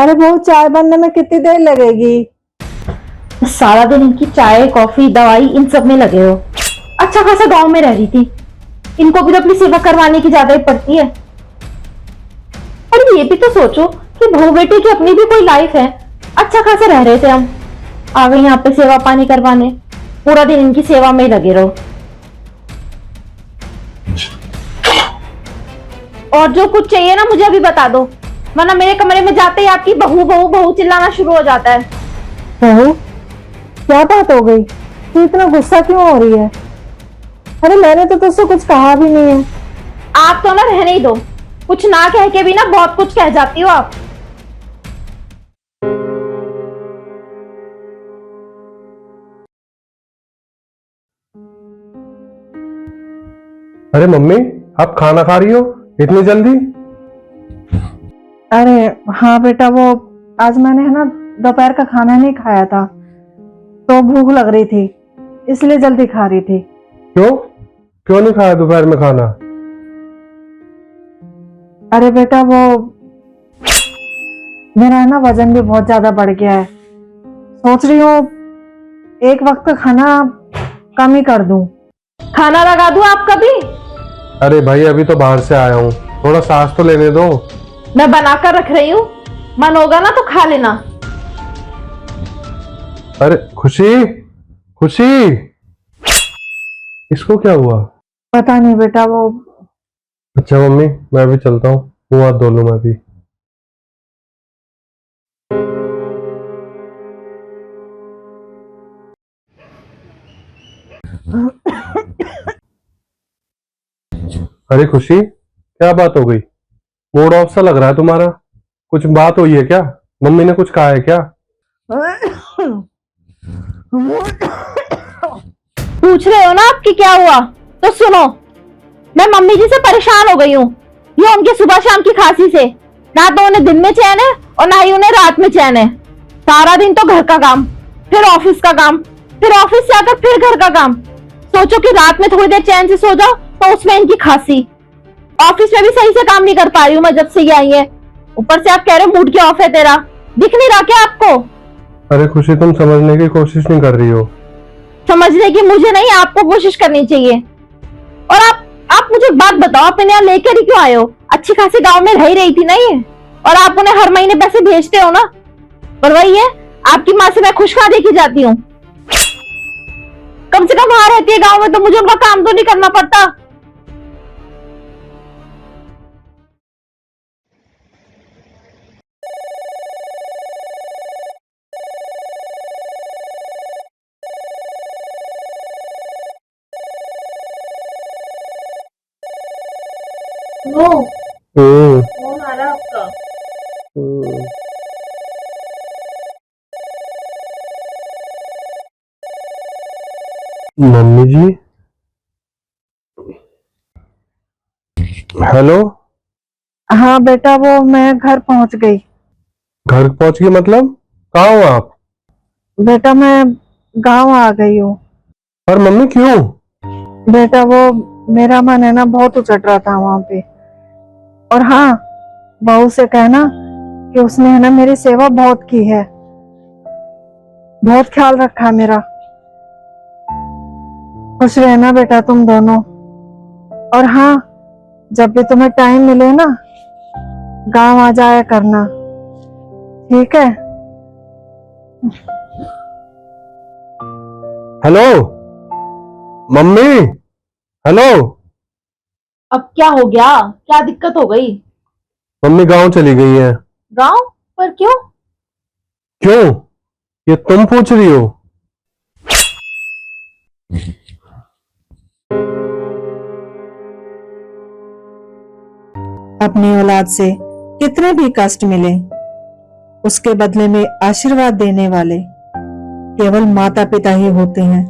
अरे बहू, चाय बनने में कितनी देर लगेगी? सारा दिन इनकी चाय कॉफी दवाई इन सब में लगे हो। अच्छा खासा गांव में रह रही थी, इनको भी तो अपनी सेवा करवाने की ज्यादा ही पड़ती है। और ये भी तो सोचो कि बहू बेटी की अपनी भी कोई लाइफ है। अच्छा खासा रह रहे थे हम, आ गए यहाँ पे सेवा पानी करवाने, पूरा दिन इनकी सेवा में ही लगे रहो। और जो कुछ चाहिए ना मुझे अभी बता दो, वरना मेरे कमरे में जाते ही आपकी बहू बहू बहू चिल्लाना शुरू हो जाता है। बहू, क्या बात हो गई? तू इतना गुस्सा क्यों हो रही है? अरे मैंने तो तुझसे कुछ कहा भी नहीं है। आप तो ना रहने ही दो, कुछ ना कह के भी ना बहुत कुछ कह जाती हो आप। अरे मम्मी, आप खाना खा रही हो इतनी जल्दी? अरे हाँ बेटा, वो आज मैंने है ना दोपहर का खाना नहीं खाया था, तो भूख लग रही थी, इसलिए जल्दी खा रही थी। क्यों क्यों नहीं खाया दोपहर में खाना? अरे बेटा, वो मेरा है ना वजन भी बहुत ज्यादा बढ़ गया है। सोच रही हूँ एक वक्त का खाना कम ही कर दूं। खाना लगा दूं आपका भी? अरे भाई, अभी तो बाहर से आया हूँ, थोड़ा सांस तो लेने दो। मैं बनाकर रख रही हूँ, मन होगा ना तो खा लेना। अरे खुशी, खुशी, इसको क्या हुआ? पता नहीं बेटा, वो अच्छा मम्मी, मैं भी चलता हूँ, मुंह हाथ धो लूं मैं भी। अरे खुशी, क्या बात हो गई? मूड ऑफ सा लग रहा है तुम्हारा। कुछ बात हुई है क्या? मम्मी ने कुछ कहा है क्या? पूछ रहे हो ना आपकी क्या हुआ, तो सुनो। मैं मम्मी जी से परेशान हो गई हूँ, ये उनकी सुबह शाम की खांसी से। ना तो उन्हें दिन में चैन है और ना ही उन्हें रात में चैन है। सारा दिन तो घर का काम, फिर ऑफिस का काम, फिर ऑफिस से आकर फिर घर का काम। सोचो कि रात में थोड़ी देर चैन से सो जाओ तो उसमें इनकी खांसी। ऑफिस में भी सही से काम नहीं कर पा रही हूँ मैं जब से ये आई है। ऊपर से आप कह रहे हो मूड क्या ऑफ है तेरा, दिख नहीं रहा क्या आपको? अरे खुशी, तुम समझने की कोशिश नहीं कर रही हो। समझने की मुझे नहीं, आपको कोशिश करनी चाहिए। और आप मुझे एक बात बताओ, आप इन्हें यहाँ लेकर ही क्यों आए हो? अच्छी खासी गांव में रह रही थी ना ये, और आप उन्हें हर महीने पैसे भेजते हो ना। पर वही है, आपकी माँ से मैं खुश खा देखी जाती हूँ। कम से कम वहां रहती है गांव में तो मुझे उनका काम तो नहीं करना पड़ता। वो हम्म, फोन आ रहा है आपका। हम्म। मम्मी जी, हेलो। हाँ बेटा, वो मैं घर पहुंच गई। घर पहुंच गई मतलब? कहाँ हो आप? बेटा मैं गांव आ गई हूँ। और मम्मी क्यों? बेटा वो मेरा मन है ना बहुत उचट रहा था वहां पे। और हाँ, बहू से कहना कि उसने है ना मेरी सेवा बहुत की है, बहुत ख्याल रखा है मेरा। खुश रहना बेटा तुम दोनों। और हाँ, जब भी तुम्हें टाइम मिले ना, गांव आ जाया करना, ठीक है? Hello mummy, hello. अब क्या हो गया, क्या दिक्कत हो गई? मम्मी गांव चली गई है। गांव? पर क्यों? क्यों, ये तुम पूछ रही हो? अपनी औलाद से कितने भी कष्ट मिले, उसके बदले में आशीर्वाद देने वाले केवल माता पिता ही होते हैं।